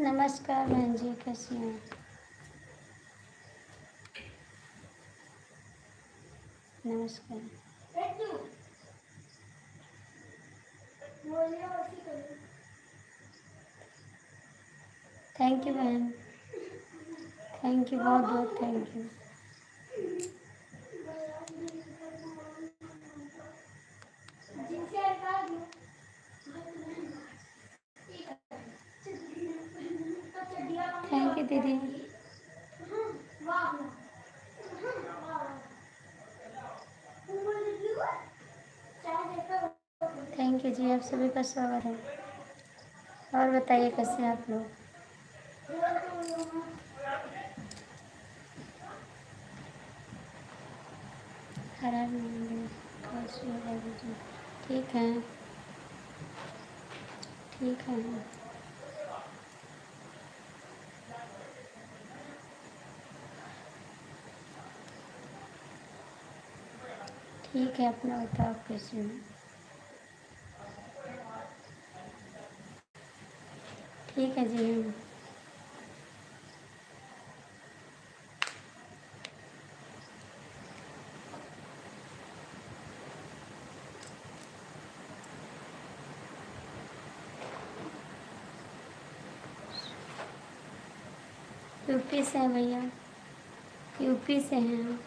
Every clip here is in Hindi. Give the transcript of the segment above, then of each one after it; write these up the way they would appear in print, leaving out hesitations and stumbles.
नमस्कार बहन जी, कैसी हैं? नमस्कार। थैंक यू बहन, थैंक यू, बहुत बहुत थैंक यू। थैंक यू दीदी। थैंक यू जी, आप सभी का स्वागत है। और बताइए कैसे हैं आप लोग? हरा जी, ठीक है, ठीक है। ठीक है, अपना बताओ कैसे हो? ठीक है जी। यूपी से हैं भैया, यूपी से हैं,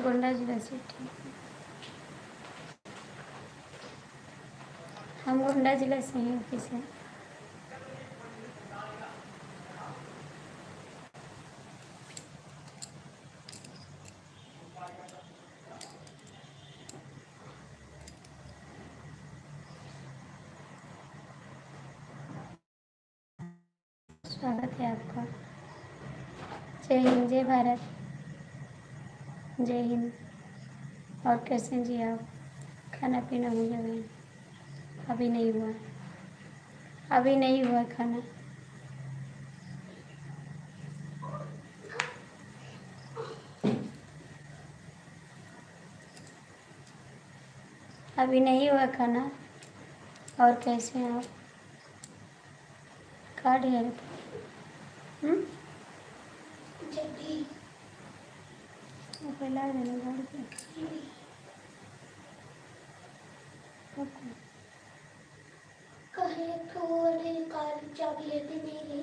गोंडा जिला से। ठीक है, हम गोंडा जिला से हैं, यूपी से। स्वागत है आपका। जय हिंद, जय भारत, जय हिंद। और कैसे हैं जी आप? खाना पीना हो गया बहन? अभी नहीं हुआ, अभी नहीं हुआ खाना। अभी नहीं हुआ खाना। और कैसे हैं आप? कार्ड है? पहला देना गाड़ी पे। कहे थोड़े कार चाबी लेते नहीं गई।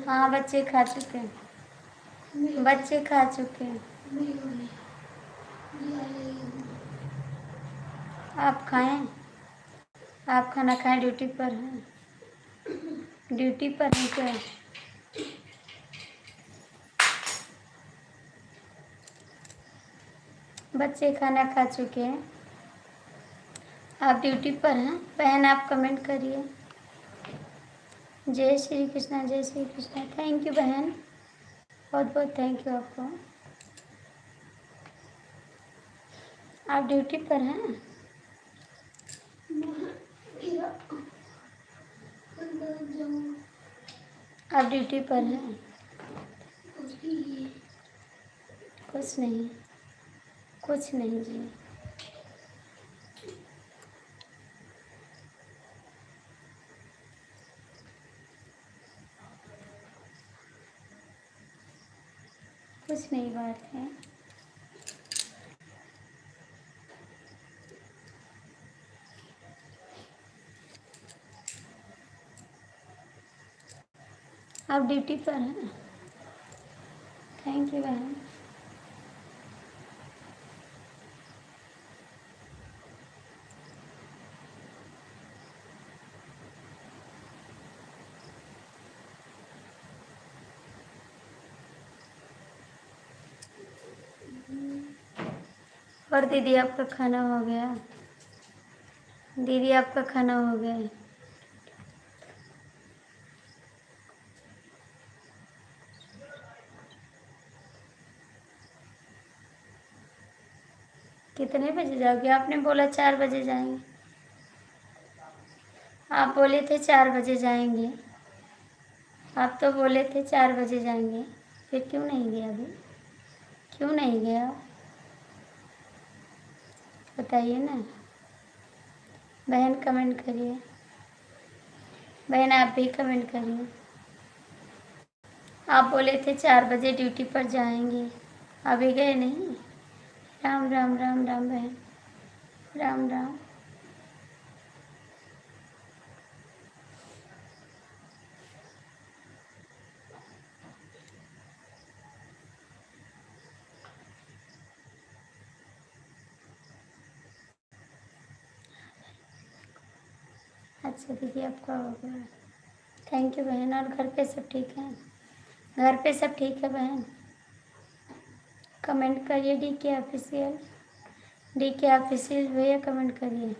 हाँ, बच्चे खा चुके हैं, बच्चे खा चुके हैं। आप खाएं, आप खाना खाएं, ड्यूटी पर हैं, ड्यूटी पर हैं क्या? बच्चे खाना खा चुके हैं, आप ड्यूटी पर हैं। बहन आप कमेंट करिए। जय श्री कृष्णा, जय श्री कृष्णा। थैंक यू बहन, बहुत बहुत थैंक यू आपको। आप ड्यूटी पर हैं? आप ड्यूटी पर हैं? कुछ नहीं, कुछ नहीं जी। कुछ नहीं बात है। आप ड्यूटी पर हैं? थैंक यू बहन। और दीदी आपका खाना हो गया? दीदी आपका खाना हो गया? कितने बजे जाओगे? आपने बोला 4 बजे जाएंगे, आप बोले थे 4 बजे जाएंगे, आप तो बोले थे 4 बजे जाएंगे, फिर क्यों नहीं गए अभी? क्यों नहीं गया? बताइए ना। बहन कमेंट करिए, बहन आप भी कमेंट करिए। आप बोले थे 4 बजे ड्यूटी पर जाएंगे, अभी गए नहीं? राम राम राम राम बहन, राम राम। अच्छा दीदी आपका हो गया, थैंक यू बहन। और घर पे सब ठीक है? घर पे सब ठीक है बहन? कमेंट करिए डी के ऑफिशियल भैया कमेंट करिए।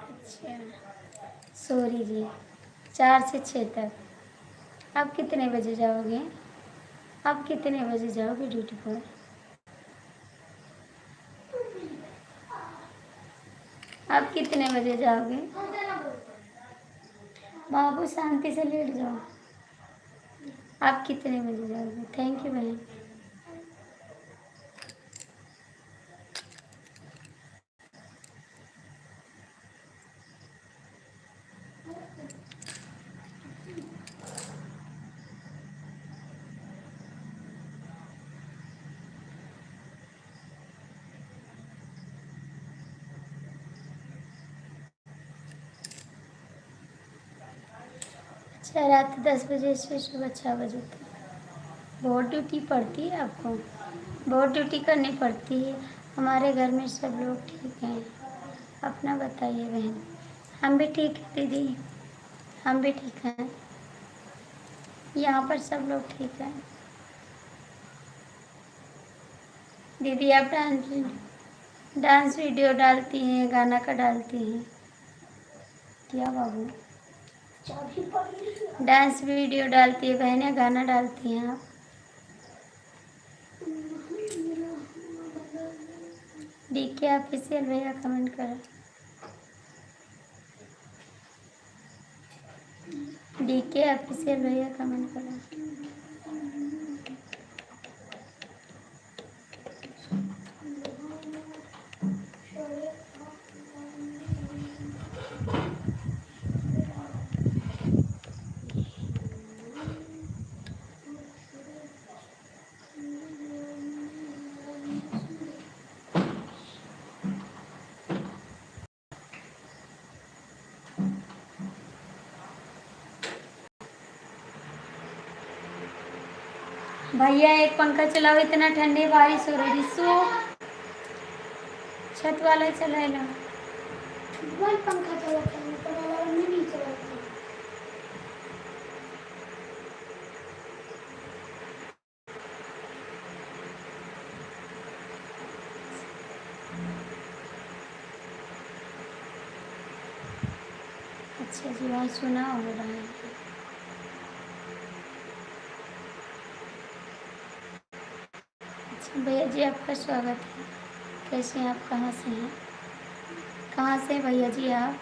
अच्छा सॉरी जी, 4 से 6 तक। आप कितने बजे जाओगे? आप कितने बजे जाओगे ड्यूटी पर? आप कितने बजे जाओगे? बाबू शांति से लेट जाओ। आप कितने बजे जाओगे? थैंक यू बहन। अच्छा रात 10 बजे से सुबह 6 बजे तक बहुत ड्यूटी पड़ती है आपको? बहुत ड्यूटी करनी पड़ती है। हमारे घर में सब लोग ठीक हैं, अपना बताइए बहन। हम भी ठीक हैं दीदी, हम भी ठीक हैं, यहाँ पर सब लोग ठीक हैं। दीदी आप डांस वीडियो डालती हैं, गाना का डालती हैं क्या बाबू? डांस वीडियो डालती है बहनें, गाना डालती हैं आप? डी के ऑफिशियल भैया कमेंट करें। डी के ऑफिशियल भैया कमेंट करें। भैया एक पंखा चलाओ, इतना ठंडी बारिश हो रही है। छत वाला चला लो। पंखा चलाता है, नहीं चलाता। अच्छा जी, वहाँ सुना हो रहा है। अच्छा भैया जी आपका स्वागत है। कैसे हैं आप? कहाँ से हैं? कहाँ से भैया जी आप?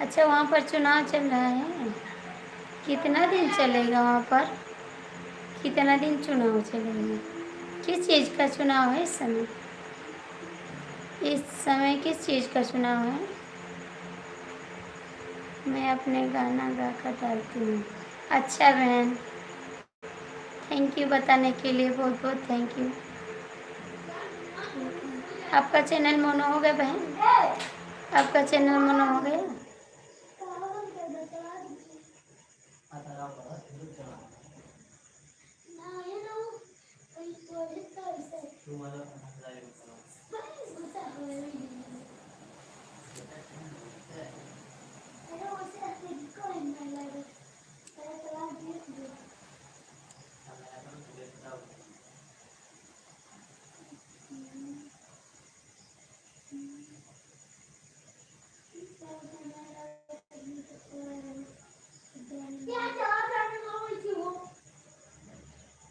अच्छा वहाँ पर चुनाव चल रहा है, कितना दिन चलेगा वहाँ पर? कितना दिन चुनाव चलेगा? किस चीज़ का चुनाव है इस समय? इस समय किस चीज़ का चुनाव है? मैं अपने गाना गा कर डालती हूँ। अच्छा बहन, थैंक यू बताने के लिए, बहुत बहुत थैंक यू। आपका चैनल मोनो हो गया बहन? आपका चैनल मोनो हो गया?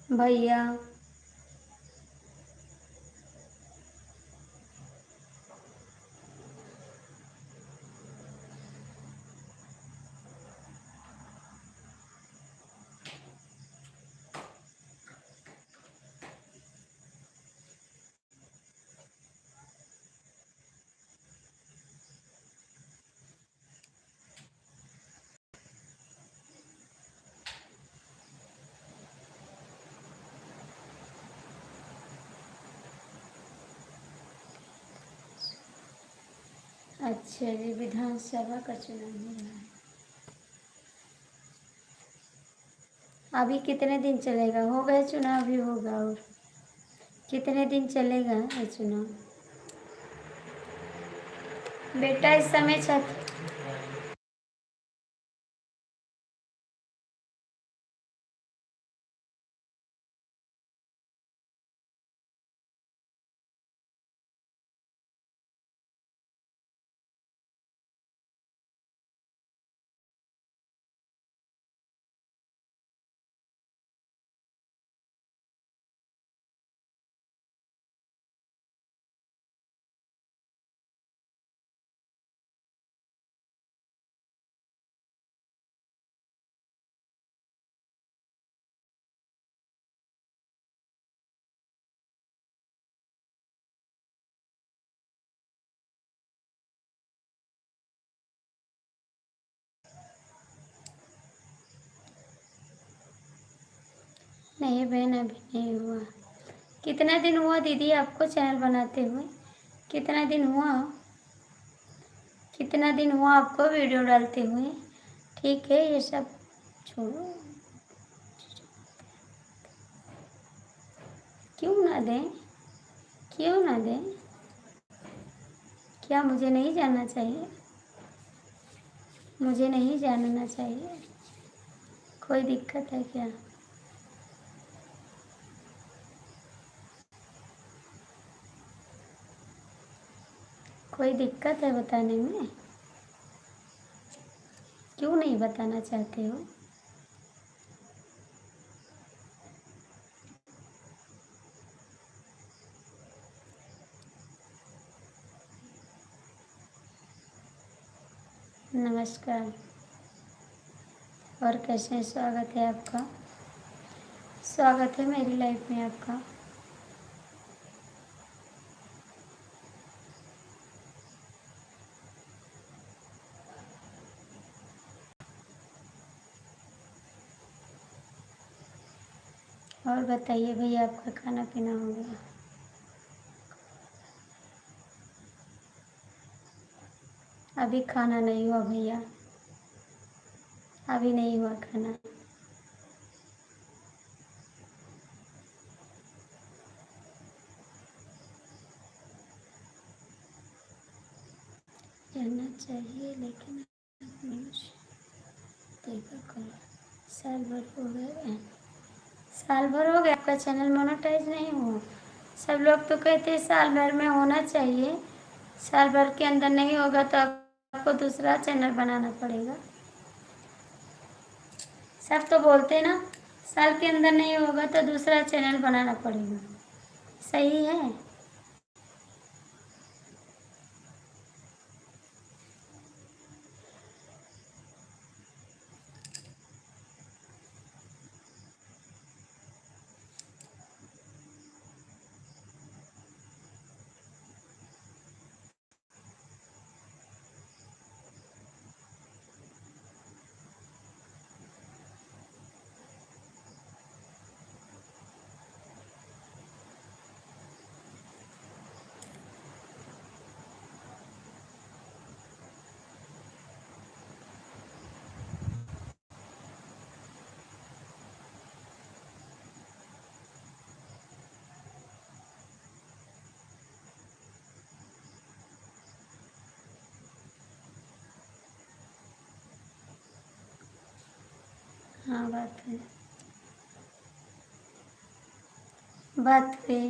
भैया अच्छा जी, विधानसभा का चुनाव हो रहा है। अभी कितने दिन चलेगा? हो गए चुनाव भी होगा, और कितने दिन चलेगा ये चुनाव? बेटा इस समय छत नहीं बहन, अभी नहीं हुआ। कितना दिन हुआ दीदी आपको चैनल बनाते हुए? कितना दिन हुआ? कितना दिन हुआ आपको वीडियो डालते हुए? ठीक है, ये सब छोड़ो। क्यों ना दें? क्यों ना दें? क्या मुझे नहीं जानना चाहिए? मुझे नहीं जानना चाहिए? कोई दिक्कत है क्या? कोई दिक्कत है बताने में? क्यों नहीं बताना चाहते हो? नमस्कार। और कैसे हैं? स्वागत है आपका। स्वागत है मेरी लाइफ में आपका। और बताइए भैया, आपका खाना पीना हो गया? अभी खाना नहीं हुआ भैया, अभी नहीं हुआ खाना। रहना चाहिए लेकिन न्यूज़ देखा करो। साल भर हो गए, साल भर हो गया आपका चैनल मोनेटाइज नहीं हुआ। सब लोग तो कहते हैं साल भर में होना चाहिए। साल भर के अंदर नहीं होगा तो आपको दूसरा चैनल बनाना पड़ेगा। सब तो बोलते हैं ना, साल के अंदर नहीं होगा तो दूसरा चैनल बनाना पड़ेगा। सही है। हाँ, बात है। बात हुई,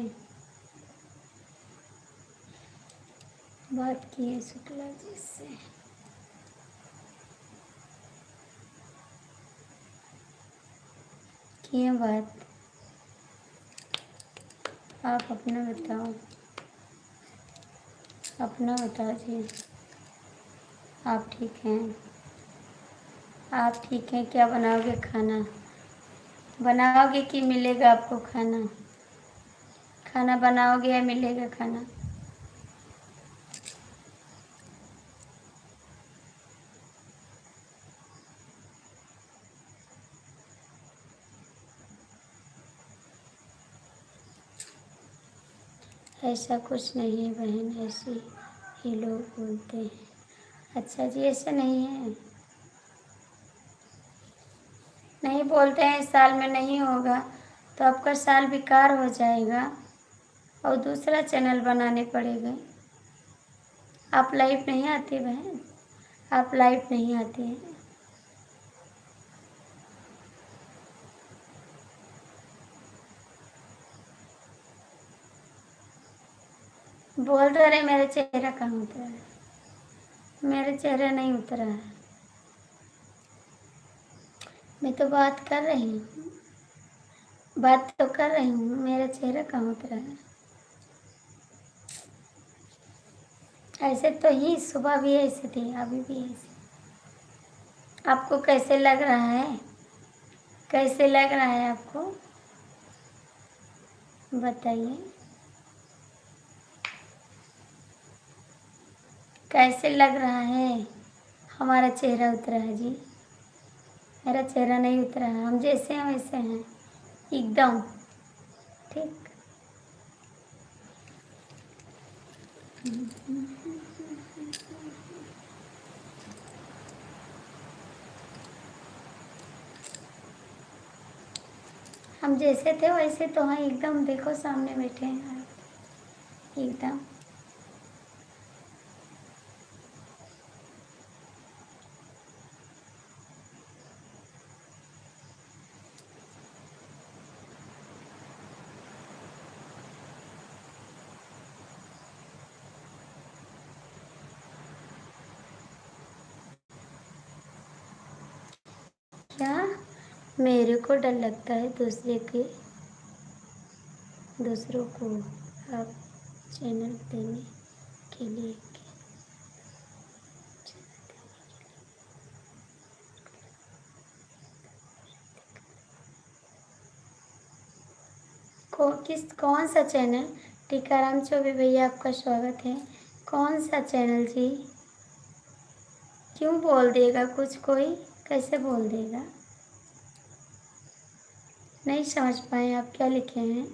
बात की है शुक्ला जी से। किए बात। आप अपना बताओ, अपना बता जी। आप ठीक हैं? आप ठीक हैं? क्या बनाओगे खाना? बनाओगे कि मिलेगा आपको खाना? खाना बनाओगे या मिलेगा खाना? ऐसा कुछ नहीं है बहन, ऐसे ही लोग बोलते हैं। अच्छा जी, ऐसे नहीं है, नहीं बोलते हैं इस साल में नहीं होगा तो आपका साल बेकार हो जाएगा और दूसरा चैनल बनाने पड़ेगा। आप लाइव नहीं आती बहन, आप लाइव नहीं आती हैं। बोल तो रहे मेरा चेहरा कहाँ उतरा है, मेरा चेहरा नहीं उतरा है, मैं तो बात कर रही हूँ, बात तो कर रही हूँ, मेरा चेहरा कहाँ उतरा है। ऐसे तो ही सुबह भी ऐसे थी, अभी भी ऐसे। आपको कैसे लग रहा है, कैसे लग रहा है आपको, बताइए कैसे लग रहा है। हमारा चेहरा उतरा है जी, मेरा चेहरा नहीं उतरा है, हम जैसे हैं वैसे हैं एकदम ठीक। हम जैसे थे वैसे तो हैं एकदम, देखो सामने बैठे हैं एकदम। क्या, मेरे को डर लगता है दूसरों को आप चैनल देने के लिए कौन सा चैनल। टीकाराम चौबे भैया आपका स्वागत है। कौन सा चैनल जी, क्यों बोल देगा कुछ कोई, कैसे बोल देगा, नहीं समझ पाए आप क्या लिखे हैं।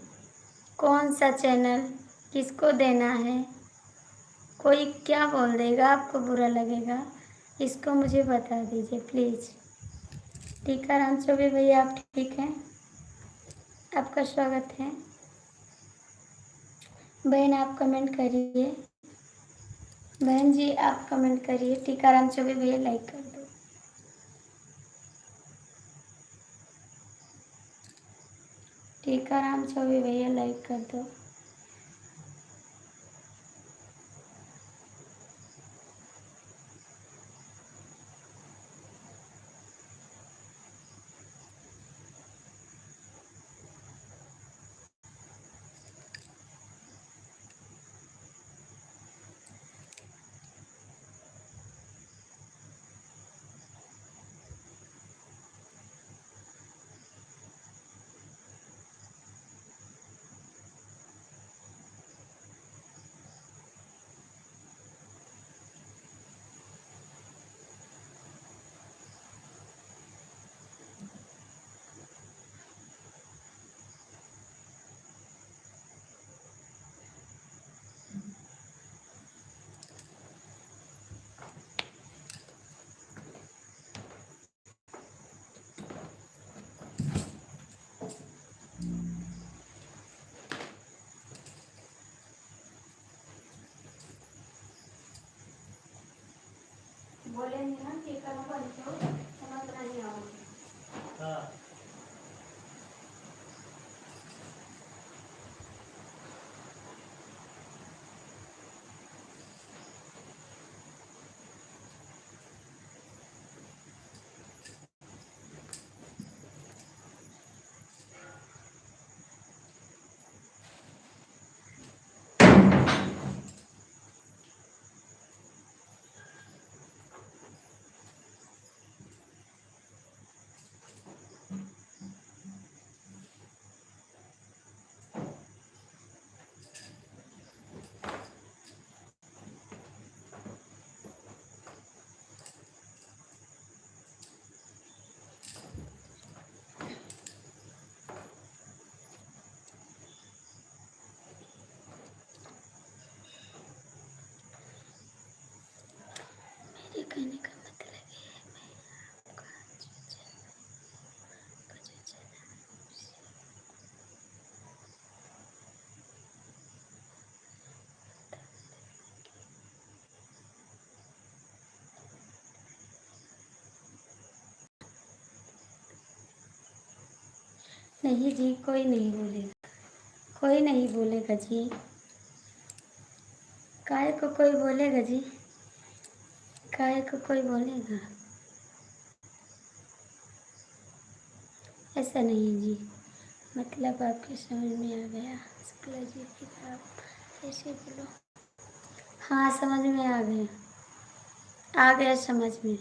कौन सा चैनल, किसको देना है, कोई क्या बोल देगा, आपको बुरा लगेगा, इसको मुझे बता दीजिए प्लीज़। टीकाराम चौबे भैया आप ठीक हैं, आपका स्वागत है। बहन आप कमेंट करिए, बहन जी आप कमेंट करिए। टीकाराम चौबे भैया लाइक कर दो। टीकाराम चौबे भैया लाइक कर दो। बोले नहीं ना टीकाराम बनते हो, समझ नहीं आओगे। हाँ। नहीं जी, कोई नहीं बोलेगा, कोई नहीं बोलेगा जी। काहे को कोई बोलेगा जी? काहे को कोई बोलेगा? ऐसा नहीं है जी। मतलब आपके समझ में आ गया? शुक्ला जी फिर आप ऐसे बोलो। हाँ, समझ में आ गया, आ गया समझ में।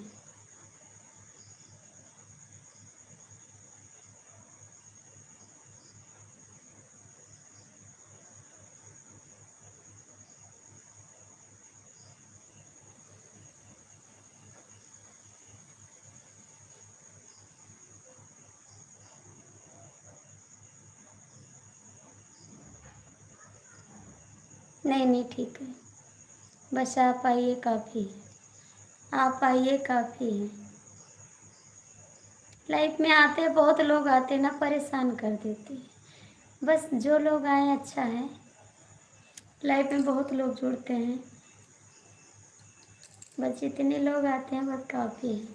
नहीं नहीं, ठीक है, बस आप आइए काफ़ी है, आप आइए काफ़ी है। लाइफ में आते हैं बहुत लोग, आते हैं ना परेशान कर देते हैं। बस जो लोग आए अच्छा है। लाइफ में बहुत लोग जुड़ते हैं, बस जितने लोग आते हैं बस काफ़ी है।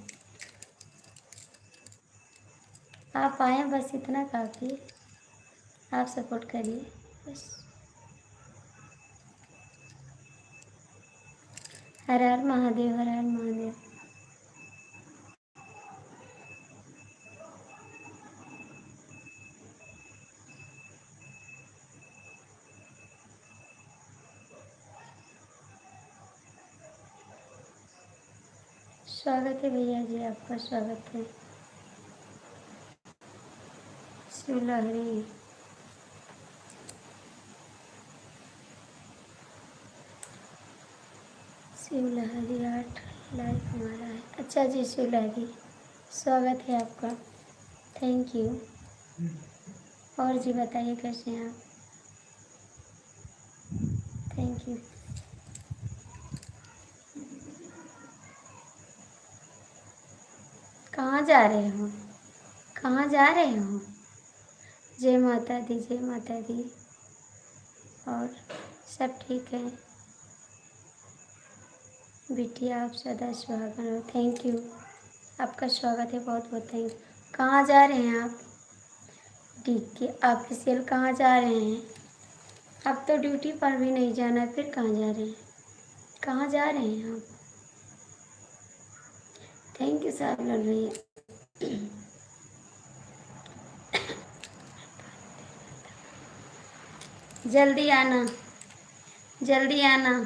आप आए बस इतना काफ़ी है। आप सपोर्ट करिए बस। हर हर महादेव, हर हर महादेव। स्वागत है भैया जी, आपका स्वागत है। शिवलहरी, शिवलहरी 8 लाइक हमारा है। अच्छा जी शिवलहरी, स्वागत है आपका, थैंक यू। और जी बताइए कैसे हैं आप? Thank you. कहाँ जा रहे हो? कहाँ जा रहे हो? जय माता दी, जय माता दी। और सब ठीक है? बिटिया आप सदा सुहागन हो, थैंक यू। आपका स्वागत है, बहुत बहुत थैंक यू। कहाँ जा रहे हैं आप? ठीक है, ऑफिशियल कहाँ जा रहे हैं? अब तो ड्यूटी पर भी नहीं जाना, फिर कहाँ जा रहे हैं? कहाँ जा रहे हैं आप? थैंक यू साहब भैया। जल्दी आना, जल्दी आना,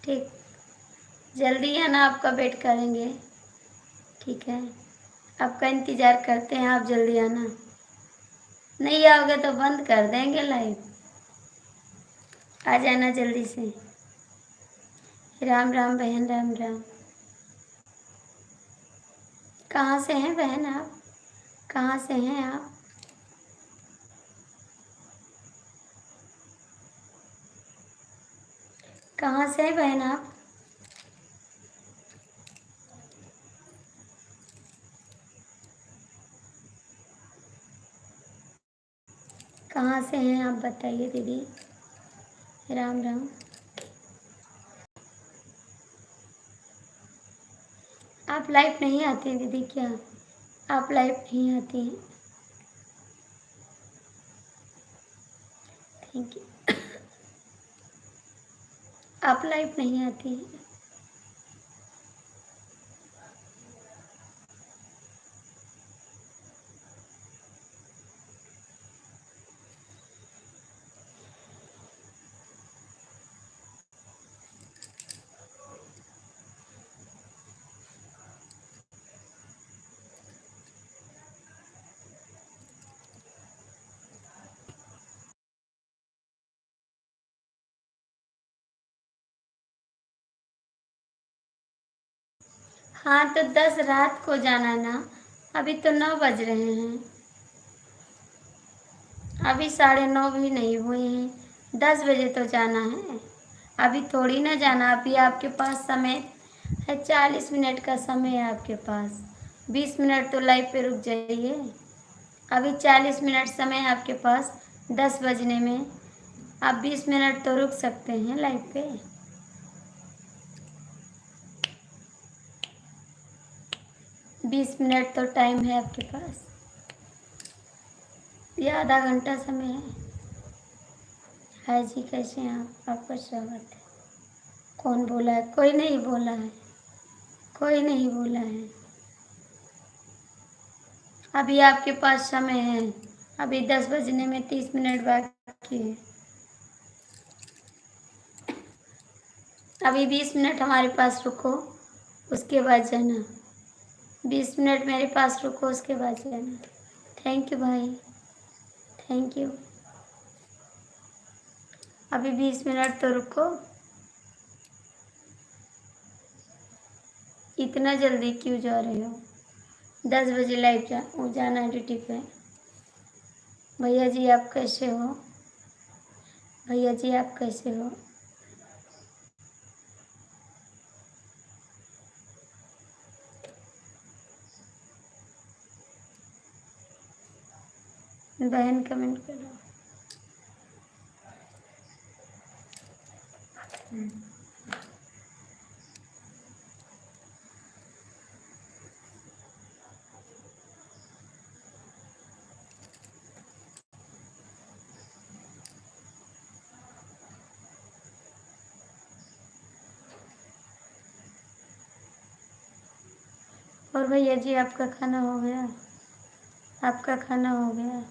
ठीक, जल्दी आना, आपका वेट करेंगे। ठीक है, आपका इंतज़ार करते हैं, आप जल्दी आना। नहीं आओगे तो बंद कर देंगे लाइव। आ जाना जल्दी से। राम राम बहन, राम राम। कहाँ से हैं बहन आप? कहाँ से हैं आप? कहाँ से हैं बहन आप? कहाँ से हैं आप बताइए दीदी। राम राम। आप लाइव नहीं आती हैं दीदी क्या? आप लाइव नहीं आती हैं? Thank you. आप लाइव नहीं आती हैं? हाँ तो 10 रात को जाना ना, अभी तो 9 बज रहे हैं, अभी 9:30 भी नहीं हुए हैं, 10 बजे तो जाना है। अभी थोड़ी ना जाना, अभी आपके पास समय है, 40 मिनट का समय है आपके पास। 20 मिनट तो लाइव पे रुक जाइए। अभी 40 मिनट समय है आपके पास 10 बजने में। आप 20 मिनट तो रुक सकते हैं लाइव पे। 20 मिनट तो टाइम है आपके पास। ये आधा घंटा समय है। हाय जी, कैसे हैं आप? आपका स्वागत है। कौन बोला है? कोई नहीं बोला है, कोई नहीं बोला है। अभी आपके पास समय है, अभी 10 बजने में 30 मिनट बाकी है। अभी 20 मिनट हमारे पास रुको, उसके बाद जाना। 20 मिनट मेरे पास रुको, उसके बाद जाना। थैंक यू भाई, थैंक यू। अभी 20 मिनट तो रुको। इतना जल्दी क्यों जा रहे हो? 10 बजे लाइव जाना है ड्यूटी पे। भैया जी आप कैसे हो? भैया जी आप कैसे हो? बहन कमेंट करो। और भैया जी आपका खाना हो गया? आपका खाना हो गया?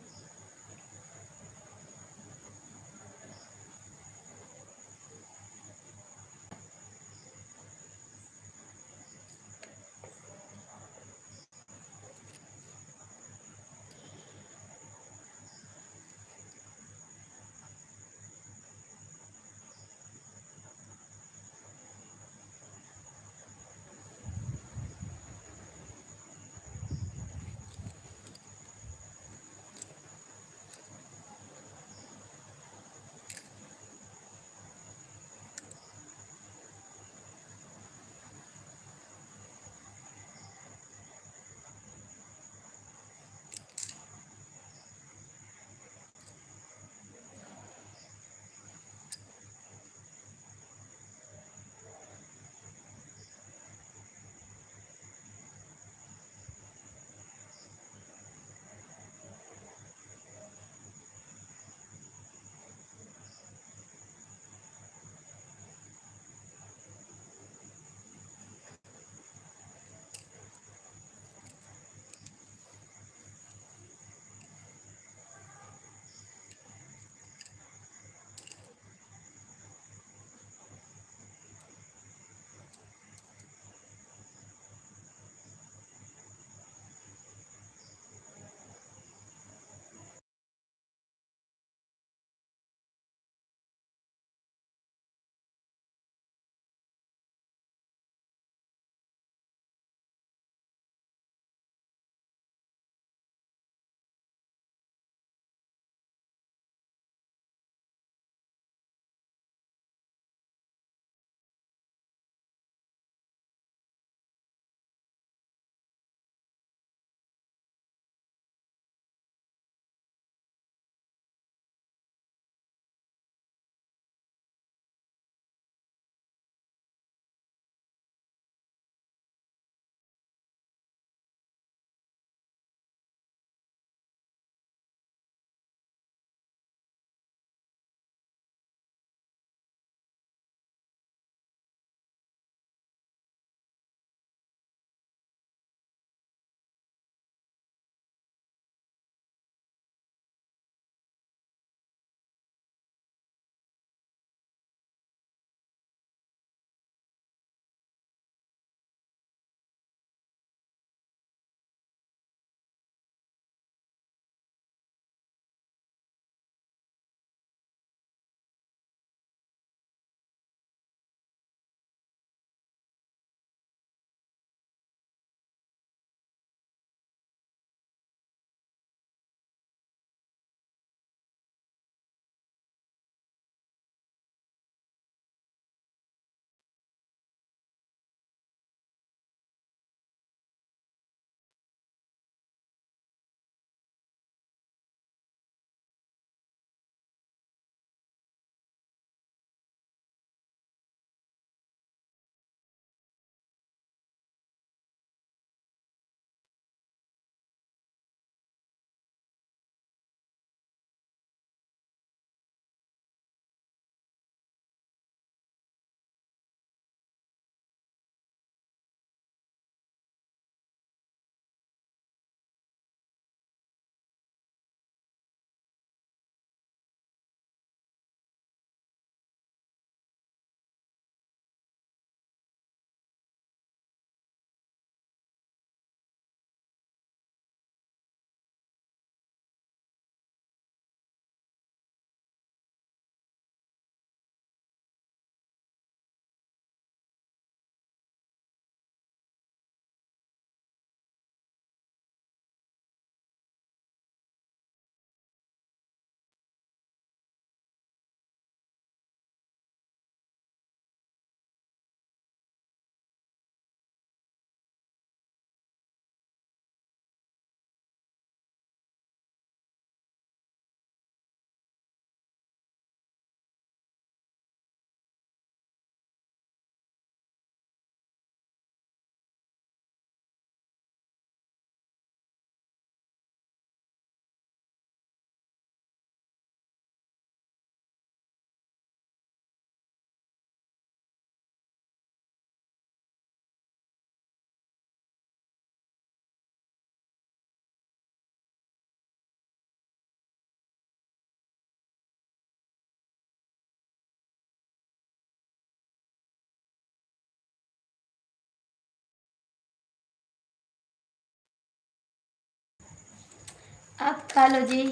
आप खा लो जी।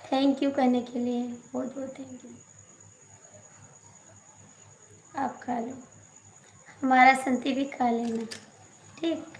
थैंक यू कहने के लिए बहुत बहुत थैंक यू। आप खा लो, हमारा संती भी खा लेना, ठीक।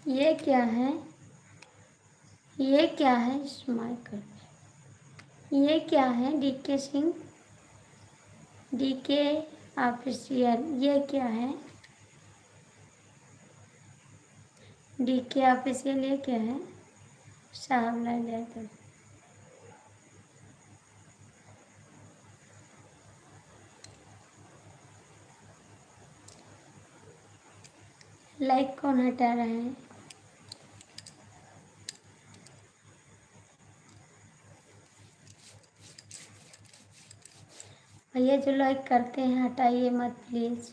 ये क्या है, ये क्या है स्माइल कर, ये क्या है डीके सिंह, डीके ऑफिशियल, ये क्या है डीके ऑफिशियल, ये क्या है साहब ला जाए तो। लाइक कौन हटा रहा है? भैया जो लाइक करते हैं हटाइए मत प्लीज़।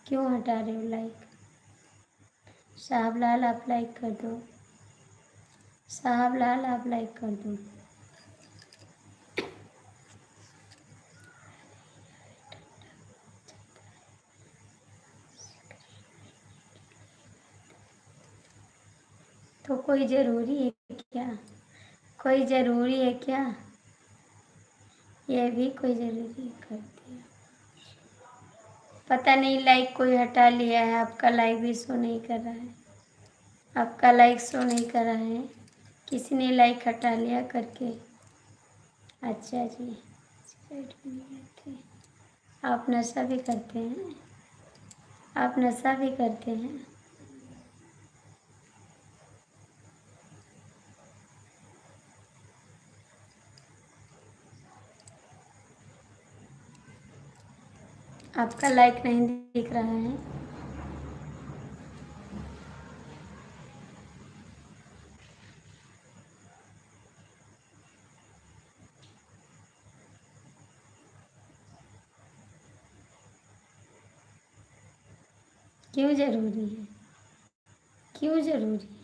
क्यों हटा रहे हो लाइक? साहब लाल आप लाइक कर दो, साहब लाल आप लाइक कर दो। तो कोई ज़रूरी है क्या? कोई ज़रूरी है क्या? ये भी कोई ज़रूरी कर दिया। पता नहीं लाइक कोई हटा लिया है, आपका लाइक भी शो नहीं कर रहा है, आपका लाइक शो नहीं कर रहा है, किसी ने लाइक हटा लिया करके। अच्छा जी, साइड में नहीं रहते। आप नशा भी करते हैं, आप नशा भी करते हैं। आपका लाइक नहीं दिख रहा है। क्यों ज़रूरी है? क्यों ज़रूरी है?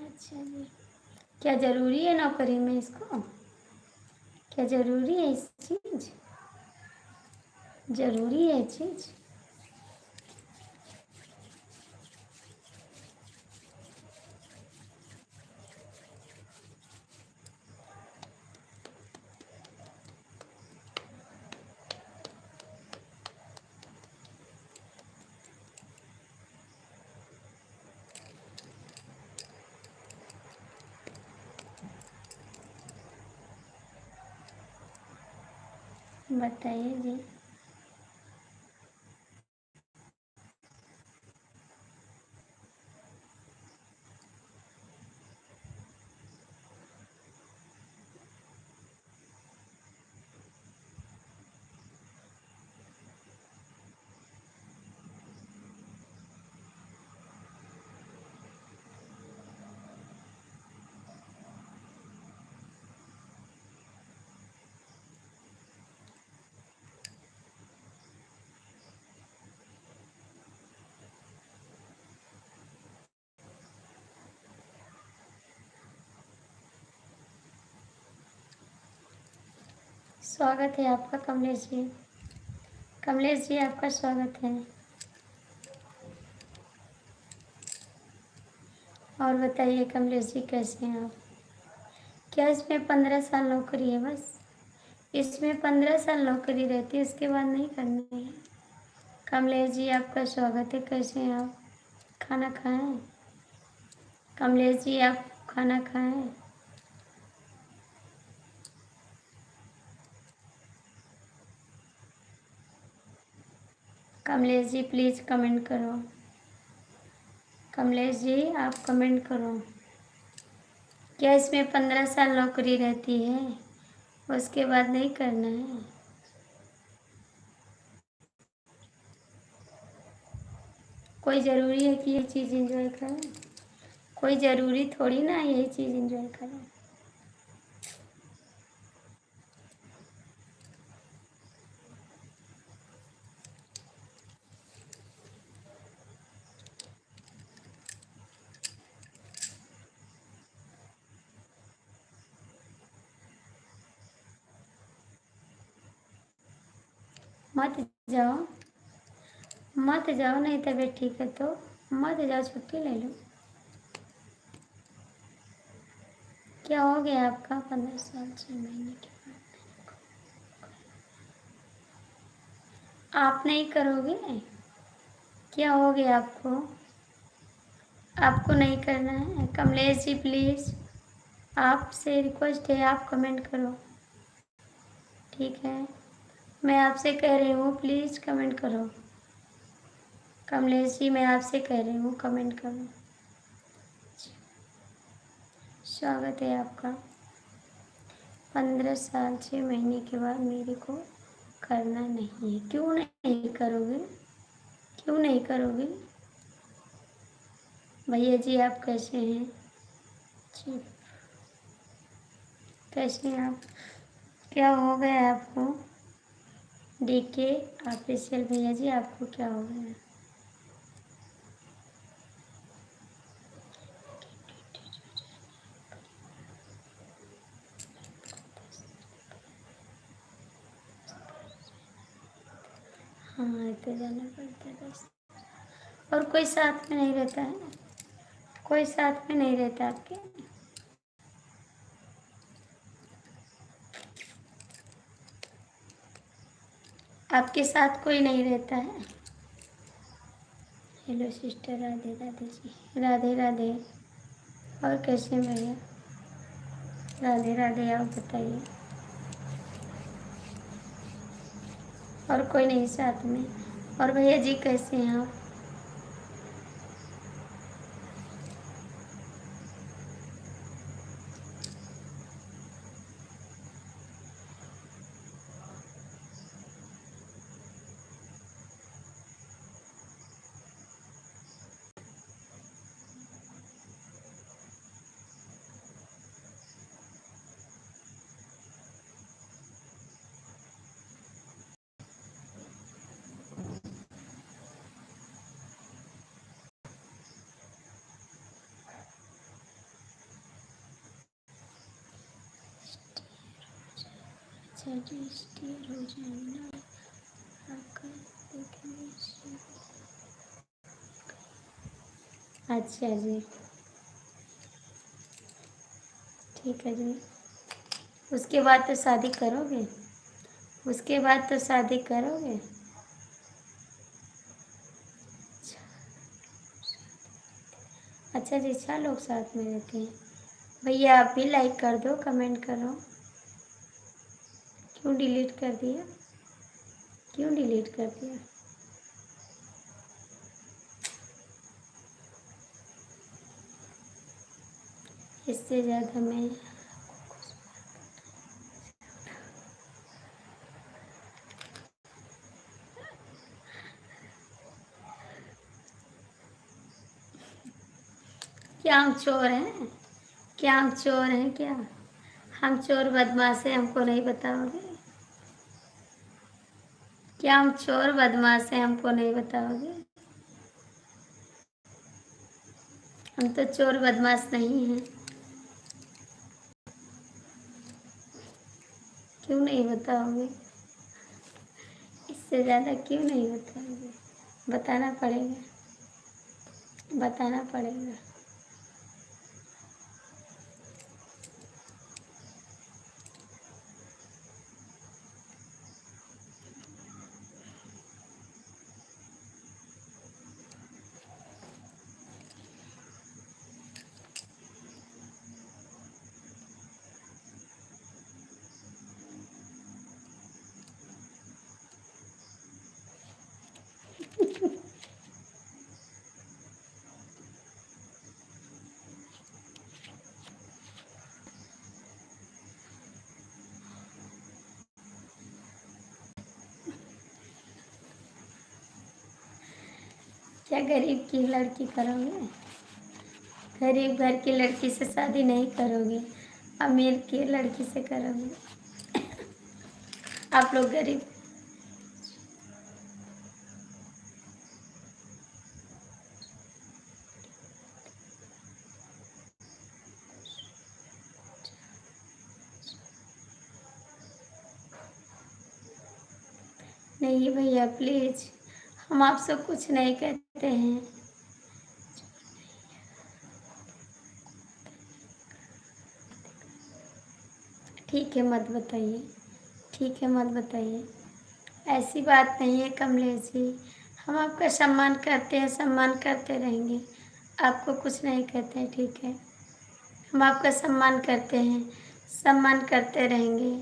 अच्छा जी, क्या ज़रूरी है नौकरी में इसको? क्या ज़रूरी है इस चीज़? ज़रूरी है चीज़? बताइए जी। स्वागत है आपका कमलेश जी। कमलेश जी आपका स्वागत है। और बताइए कमलेश जी कैसे हैं आप? क्या इसमें 15 साल नौकरी है? बस इसमें 15 साल नौकरी रहती है, उसके बाद नहीं करनी है। कमलेश जी आपका स्वागत है। कैसे हैं आप? खाना खाएं? कमलेश जी आप खाना खाएं? कमलेश जी प्लीज़ कमेंट करो। कमलेश जी आप कमेंट करो। क्या इसमें 15 साल नौकरी रहती है, उसके बाद नहीं करना है? कोई ज़रूरी है कि ये चीज़ एंजॉय करें? कोई ज़रूरी थोड़ी ना यही चीज़ एंजॉय करें। मत जाओ, मत जाओ, नहीं तबीयत ठीक है तो मत जाओ, छुट्टी ले लो। क्या हो गया आपका? 15 साल 6 महीने के बाद आप नहीं करोगे? क्या हो गया आपको? आपको नहीं करना है? कमलेश जी प्लीज़ आपसे रिक्वेस्ट है, आप कमेंट करो। ठीक है, मैं आपसे कह रही हूँ प्लीज़ कमेंट करो। कमलेश जी मैं आपसे कह रही हूँ कमेंट करो। स्वागत है आपका। 15 साल 6 महीने के बाद मेरे को करना नहीं है। क्यों नहीं करोगे? क्यों नहीं करोगे? भैया जी आप कैसे हैं? जी कैसे हैं आप? क्या हो गया है आपको? डीके ऑफिशियल भैया जी आपको क्या हो गया है? हाँ तो जाना पड़ता है बस। और कोई साथ में नहीं रहता है? कोई साथ में नहीं रहता आपके? आपके साथ कोई नहीं रहता है? Hello sister, Radhe Radhe ji. राधे राधे। और कैसे हैं भैया? राधे राधे। आप बताइए। और कोई नहीं साथ में? और भैया जी कैसे हैं आप? अच्छा जी, स्टेयर हो जाएंगे ना आपका, देखेंगे। अच्छा जी, ठीक है जी। उसके बाद तो शादी करोगे? उसके बाद तो शादी करोगे? अच्छा जी, 6 लोग साथ में रहते हैं। भैया आप भी लाइक कर दो, कमेंट करो। क्यों डिलीट कर दिया? क्यों डिलीट कर दिया? इससे ज़्यादा मैं क्या हम चोर हैं? क्या हम चोर हैं क्या? हम चोर बदमाश हैं, हमको नहीं बताओगे? क्या हम चोर बदमाश हैं, हमको नहीं बताओगे? हम तो चोर बदमाश नहीं हैं। क्यों नहीं बताओगे? इससे ज़्यादा क्यों नहीं बताओगे? बताना पड़ेगा, बताना पड़ेगा। क्या गरीब की लड़की करोगे? गरीब घर की लड़की से शादी नहीं करोगे, अमीर की लड़की से करोगे। आप लोग गरीब। नहीं भैया प्लीज, हम आपसे कुछ नहीं कहते हैं। ठीक है मत बताइए, ठीक है मत बताइए। ऐसी बात नहीं है कमलेश जी, हम आपका सम्मान करते हैं, सम्मान करते रहेंगे। आपको कुछ नहीं कहते हैं, ठीक है? हम आपका सम्मान करते हैं, सम्मान करते रहेंगे।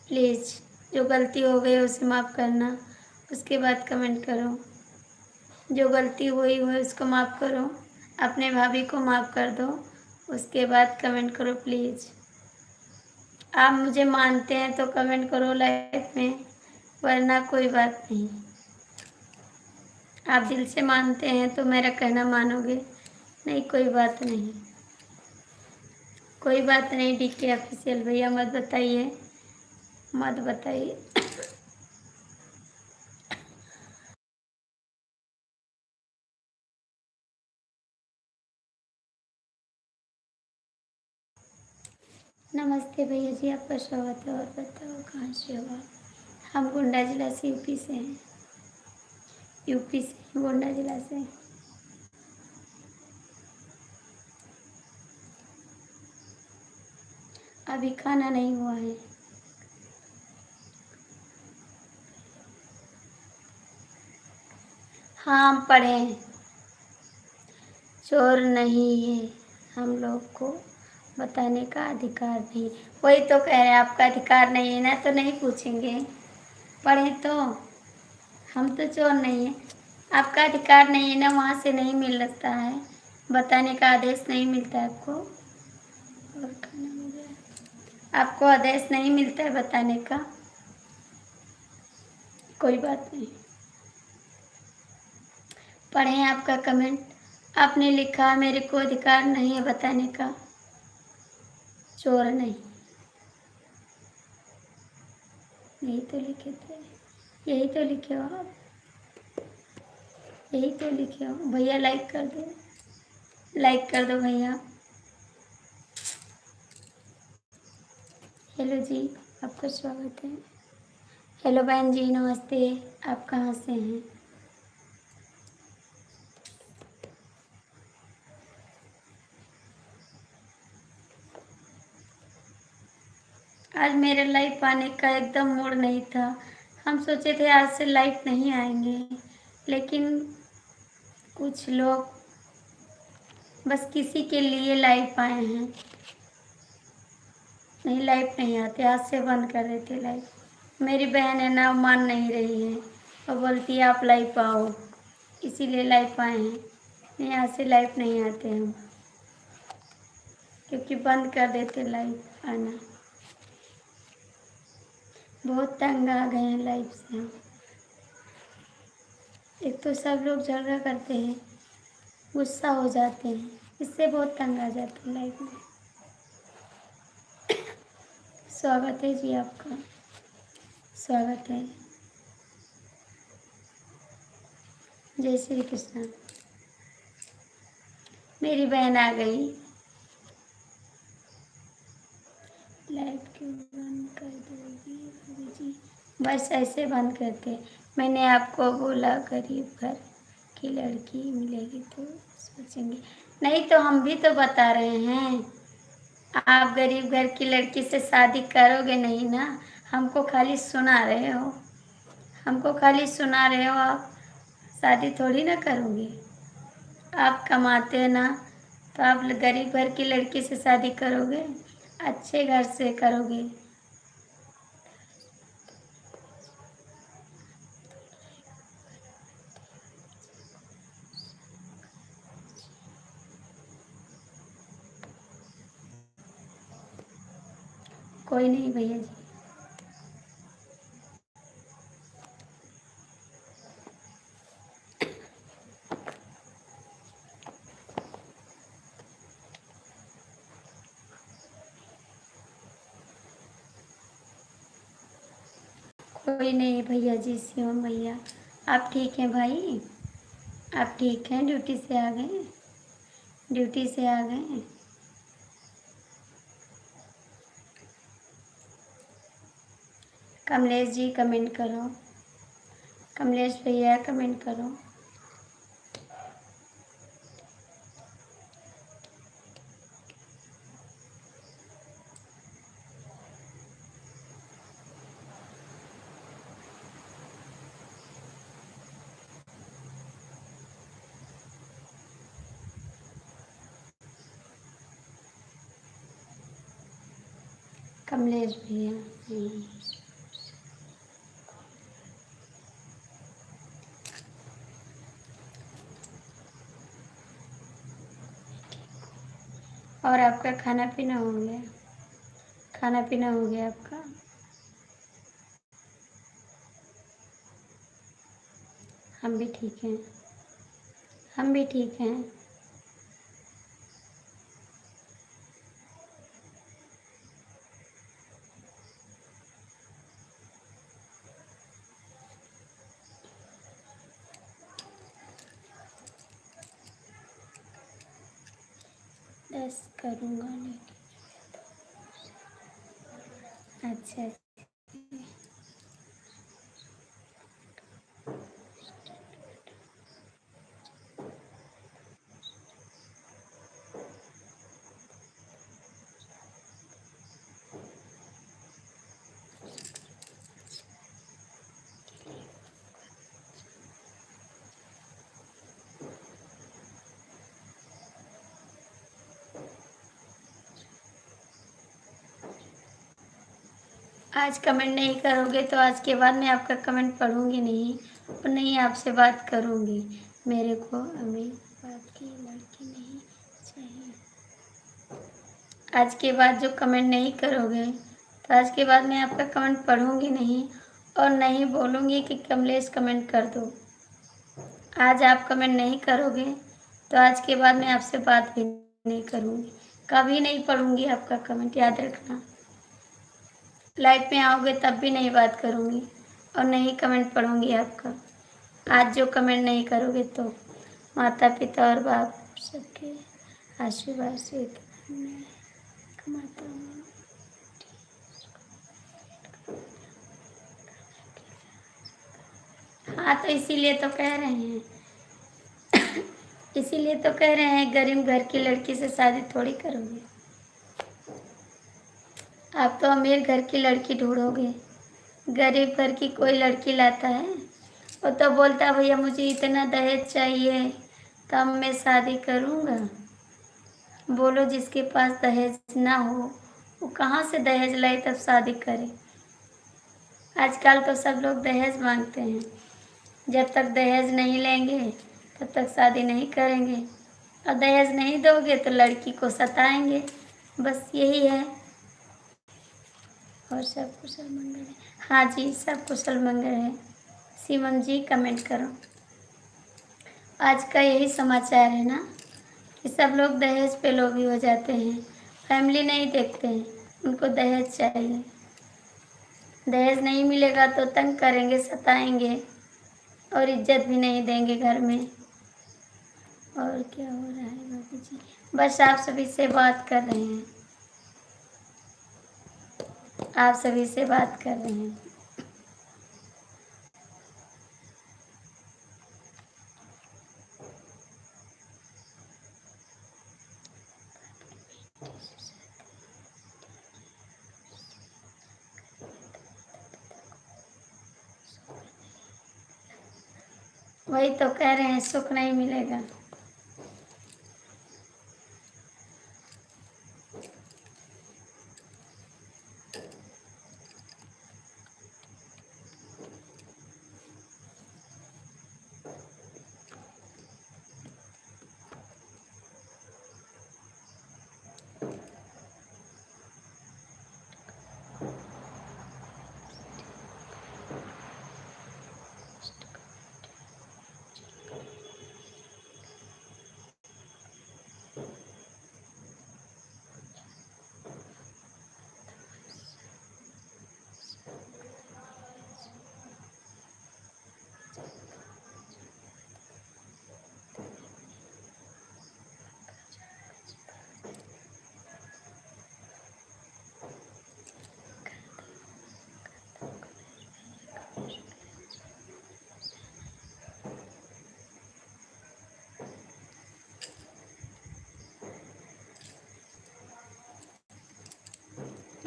प्लीज़ जो गलती हो गई उसे माफ़ करना, उसके बाद कमेंट करो। जो गलती हुई हो उसको माफ़ करो, अपने भाभी को माफ़ कर दो, उसके बाद कमेंट करो प्लीज़। आप मुझे मानते हैं तो कमेंट करो लाइफ में, वरना कोई बात नहीं। आप दिल से मानते हैं तो मेरा कहना मानोगे, नहीं कोई बात नहीं, कोई बात नहीं। डीके ऑफिशियल भैया मत बताइए, मत बताइए। नमस्ते भैया जी, आपका स्वागत है। और बताओ कहाँ से हो आप? हम गोंडा जिला से, यूपी से हैं, यूपी से, गोंडा जिला से। अभी खाना नहीं हुआ है। हाँ हम पढ़े हैं, चोर नहीं है, हम लोग को बताने का अधिकार नहीं। वही तो कह रहे हैं, आपका अधिकार नहीं है ना, तो नहीं पूछेंगे। पढ़े तो, हम तो चोर नहीं है। आपका अधिकार नहीं है ना, वहाँ से नहीं मिल सकता है, बताने का आदेश नहीं मिलता है आपको। और खाना हो गया, आपको आदेश नहीं मिलता है बताने का। कोई बात नहीं। पढ़ें आपका कमेंट, आपने लिखा मेरे को अधिकार नहीं है बताने का, चोर नहीं। यही तो लिखे थे, यही तो लिखे हो आप, यही तो लिखे हो भैया। लाइक कर दो, लाइक कर दो भैया। हेलो जी, आपका स्वागत है। हेलो बहन जी, नमस्ते। आप कहाँ से हैं? आज मेरे लाइव आने का एकदम मूड नहीं था। हम सोचे थे आज से लाइव नहीं आएंगे, लेकिन कुछ लोग बस किसी के लिए लाइव आए हैं। नहीं लाइव नहीं आते, आज से बंद कर रहे थे लाइव। मेरी बहन है ना, मान नहीं रही है और बोलती है आप लाइव आओ, इसीलिए लाइव आए हैं। नहीं आज से लाइव नहीं आते हम, क्योंकि बंद कर देते लाइव आना। बहुत तंग आ गए हैं लाइव से हम। एक तो सब लोग झगड़ा करते हैं, गुस्सा हो जाते हैं, इससे बहुत तंग आ जाते हैं लाइव में। स्वागत है जी आपका, स्वागत है। जय श्री कृष्ण। मेरी बहन आ गई, लाइट क्यों बंद कर दोगी भाभी जी? बस ऐसे बंद करके। मैंने आपको बोला गरीब घर की लड़की मिलेगी तो सोचेंगे। नहीं तो हम भी तो बता रहे हैं, आप गरीब घर की लड़की से शादी करोगे नहीं ना। हमको खाली सुना रहे हो, हमको खाली सुना रहे हो, आप शादी थोड़ी ना करोगे। आप कमाते हैं ना, तो आप गरीब घर की लड़की से शादी करोगे, अच्छे घर से करोगे। कोई नहीं भैया जी, कोई नहीं भैया जी। शिवम भैया, आप ठीक हैं भाई? आप ठीक हैं? ड्यूटी से आ गए? ड्यूटी से आ गए? कमलेश जी कमेंट करो, कमलेश भैया कमेंट करो। कमलेश भैया, और आपका खाना पीना हो गया? खाना पीना हो गया आपका? हम भी ठीक हैं, हम भी ठीक हैं। दस करूँगा लेकिन, अच्छा। आज कमेंट नहीं करोगे तो आज के बाद मैं आपका कमेंट पढ़ूंगी नहीं और नहीं आपसे बात करूंगी। मेरे को अमीर बाप की लड़की नहीं चाहिए। आज के बाद जो कमेंट नहीं करोगे तो आज के बाद मैं आपका कमेंट पढ़ूंगी नहीं और नहीं बोलूँगी कि कमलेश कमेंट कर दो। आज आप कमेंट नहीं करोगे तो आज के बाद मैं आपसे बात भी नहीं करूँगी, कभी नहीं पढ़ूंगी आपका कमेंट, याद रखना। लाइव में आओगे तब भी नहीं बात करूँगी और नहीं कमेंट पढ़ूँगी आपका। आज जो कमेंट नहीं करोगे तो माता पिता और बाप सबके आशीर्वाद से मैं कमाता हूँ। हाँ तो इसीलिए तो कह रहे हैं, इसीलिए तो कह रहे हैं गरीब घर की लड़की से शादी थोड़ी करोगे। आप तो अमीर घर की लड़की ढूंढोगे, गरीब घर की कोई लड़की लाता है वो तो बोलता है भैया मुझे इतना दहेज चाहिए तब मैं शादी करूँगा। बोलो जिसके पास दहेज ना हो वो कहाँ से दहेज लाए तब शादी करे। आजकल तो सब लोग दहेज मांगते हैं, जब तक दहेज नहीं लेंगे तब तक शादी नहीं करेंगे और दहेज नहीं दोगे तो लड़की को सताएंगे, बस यही है। और सब कुशल मंगल है? हाँ जी सब कुशल मंगल है। शिवम जी कमेंट करो। आज का यही समाचार है ना कि सब लोग दहेज पे लोभी हो जाते हैं, फैमिली नहीं देखते हैं, उनको दहेज चाहिए। दहेज नहीं मिलेगा तो तंग करेंगे, सताएंगे और इज्जत भी नहीं देंगे घर में। और क्या हो रहा है बाबू जी? बस आप सभी से बात कर रहे हैं। आप सभी से बात कर रहे हैं। वही तो कह रहे हैं, सुख नहीं मिलेगा।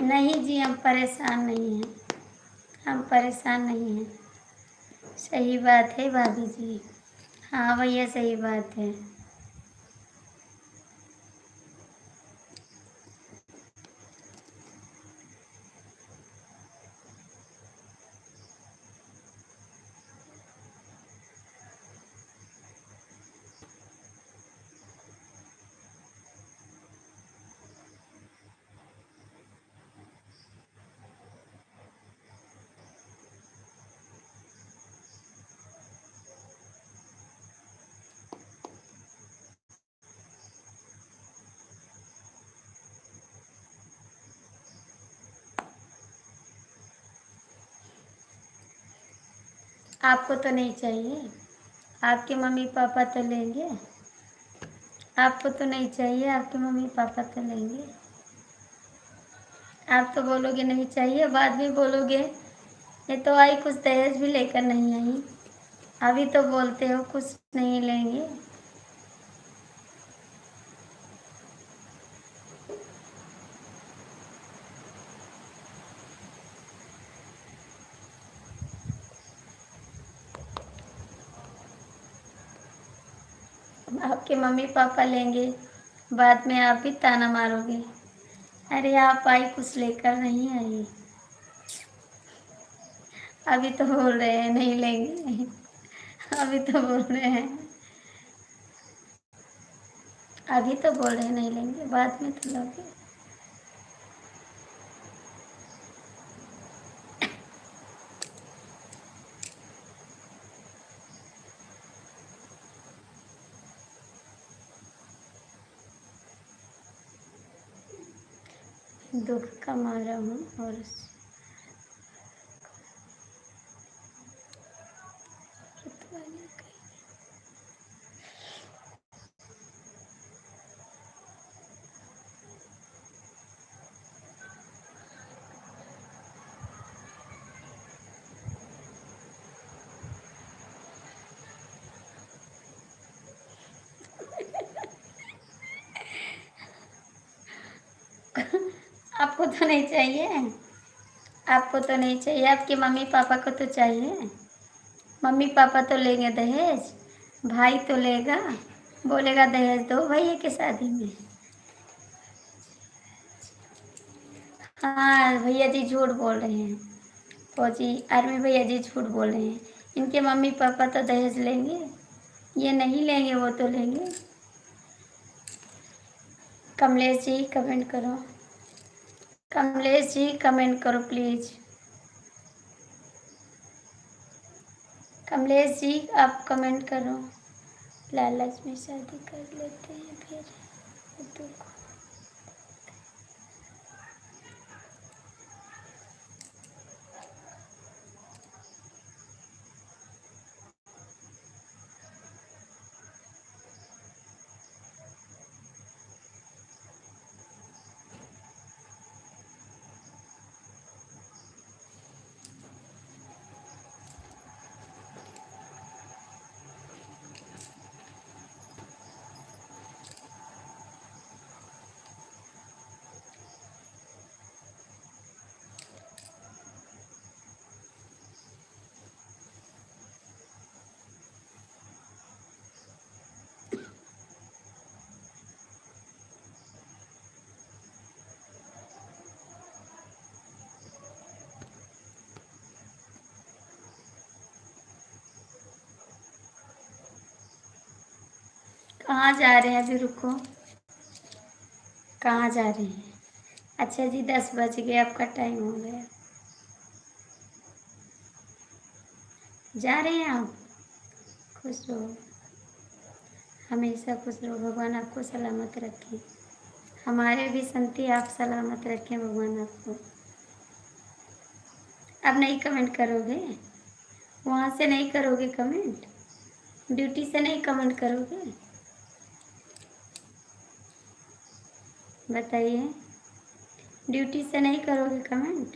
नहीं जी, हम परेशान नहीं हैं। हम परेशान नहीं हैं। सही बात है भाभी जी। हाँ भैया, सही बात है। आपको तो नहीं चाहिए? आपके मम्मी पापा तो लेंगे। आपको तो नहीं चाहिए, आपके मम्मी पापा तो लेंगे। आप तो बोलोगे नहीं चाहिए, बाद में बोलोगे ये तो आई, कुछ दहेज भी लेकर नहीं आई। अभी तो बोलते हो कुछ नहीं लेंगे। आपके मम्मी पापा लेंगे, बाद में आप भी ताना मारोगे, अरे आप आई कुछ लेकर नहीं आई। अभी तो बोल रहे हैं नहीं लेंगे। अभी तो बोल रहे हैं, अभी तो बोल रहे हैं नहीं लेंगे, बाद में तो लोगे। दुख का मारा हूँ और आपको तो नहीं चाहिए? आपको तो नहीं चाहिए, आपके मम्मी पापा को तो चाहिए। मम्मी पापा तो लेंगे दहेज, भाई तो लेगा, बोलेगा दहेज दो भैया की शादी में। हाँ भैया जी झूठ बोल रहे हैं। फौजी आर्मी भैया जी झूठ बोल रहे हैं। इनके मम्मी पापा तो दहेज लेंगे, ये नहीं लेंगे, वो तो लेंगे। कमलेश जी कमेंट करो। कमलेश जी कमेंट करो प्लीज़। कमलेश जी आप कमेंट करो। लालच में शादी कर लेते हैं फिर दुख। कहाँ जा रहे हैं? अभी रुको, कहाँ जा रहे हैं? अच्छा जी, 10 बज गए, आपका टाइम हो गया। जा रहे हैं आप? खुश रहो, हमेशा खुश रहो, भगवान आपको सलामत रखे। हमारे भी संती आप सलामत रखें भगवान आपको। अब नहीं कमेंट करोगे? वहाँ से नहीं करोगे कमेंट? ड्यूटी से नहीं कमेंट करोगे? बताइए, ड्यूटी से नहीं करोगे कमेंट?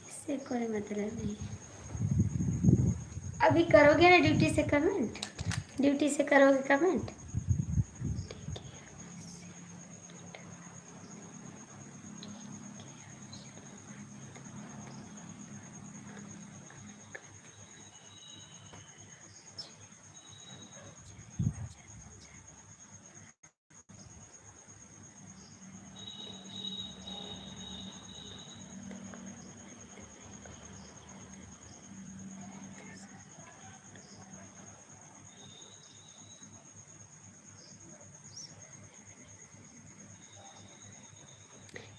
इससे कोई मतलब नहीं। अभी करोगे ना ड्यूटी से कमेंट? ड्यूटी से करोगे कमेंट?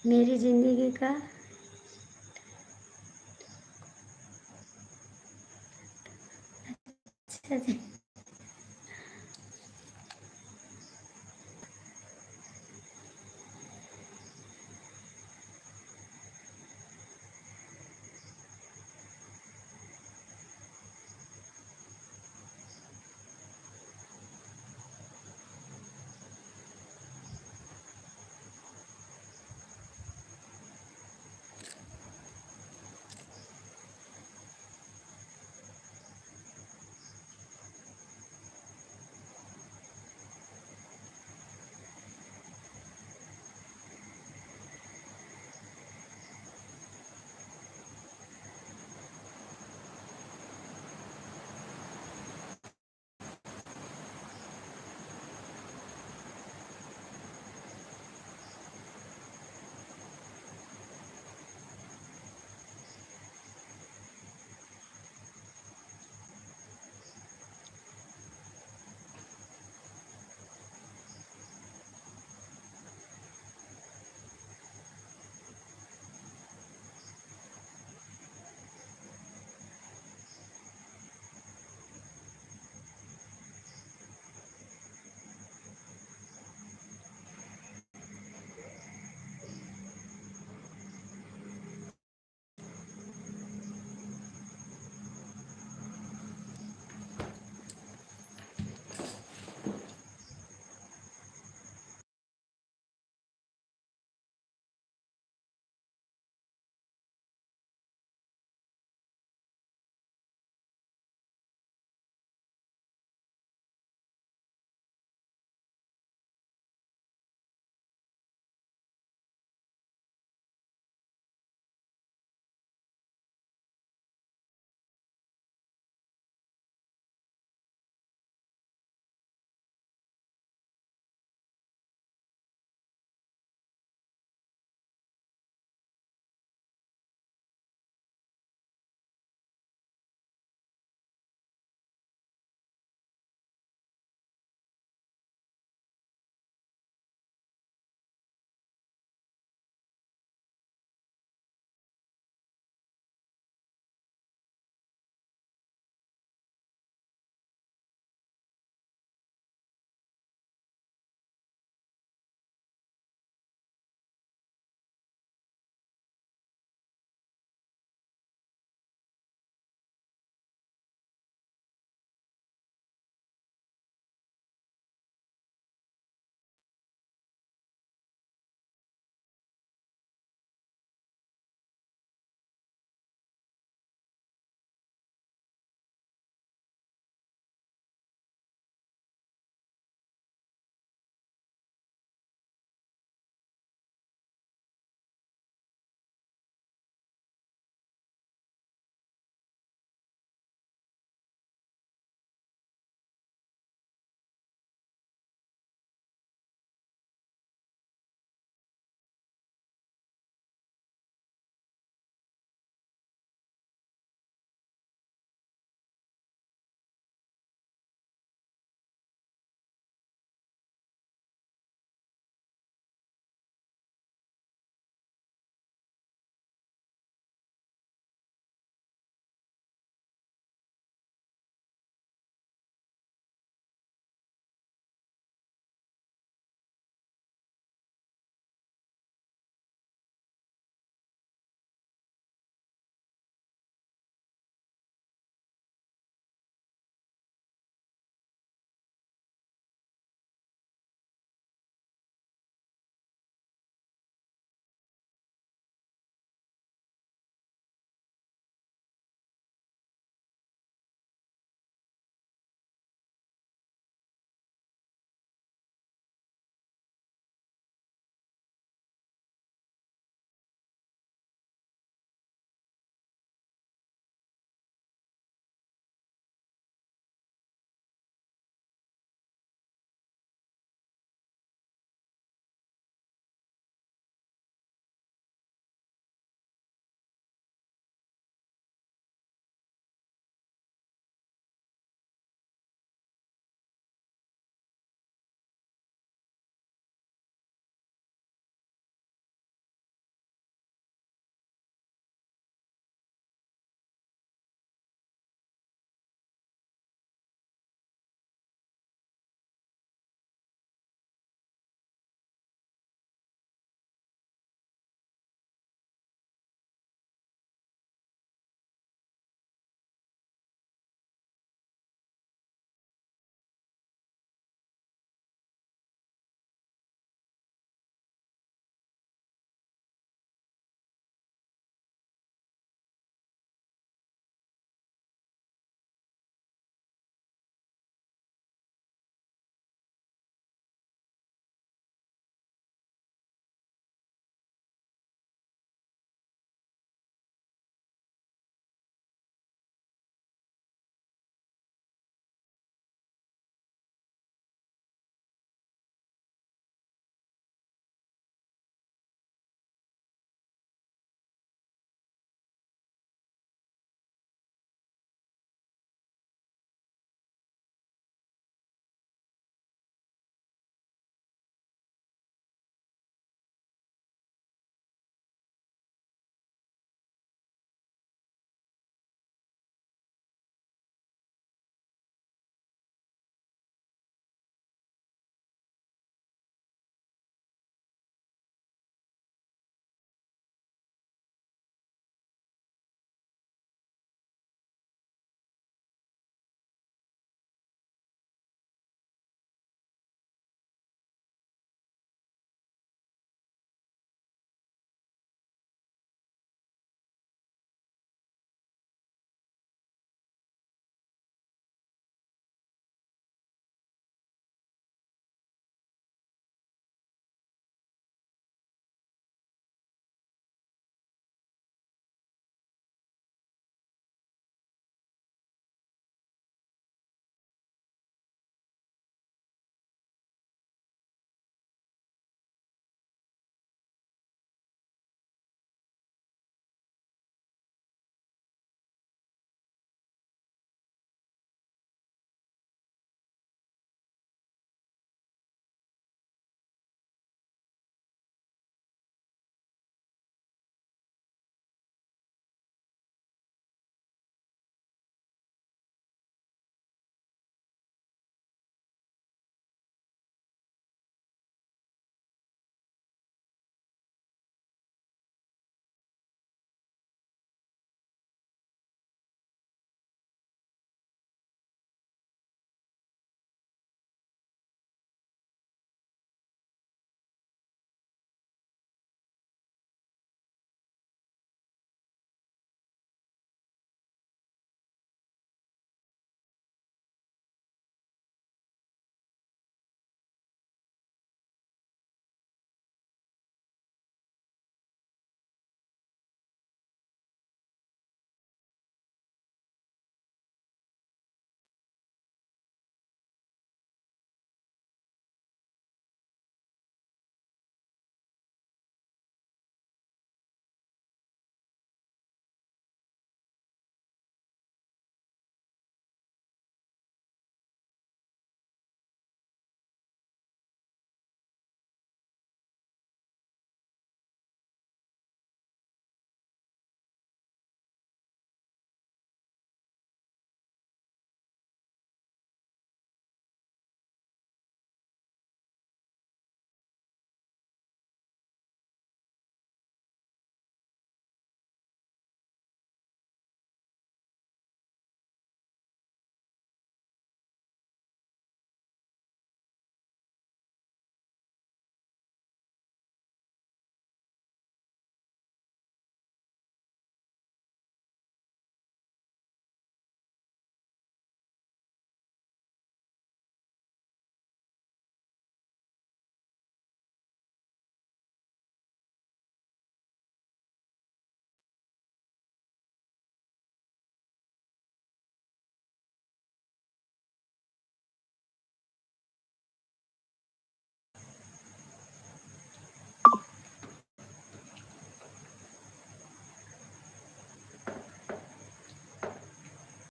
मेरी ज़िंदगी का अच्छा जी,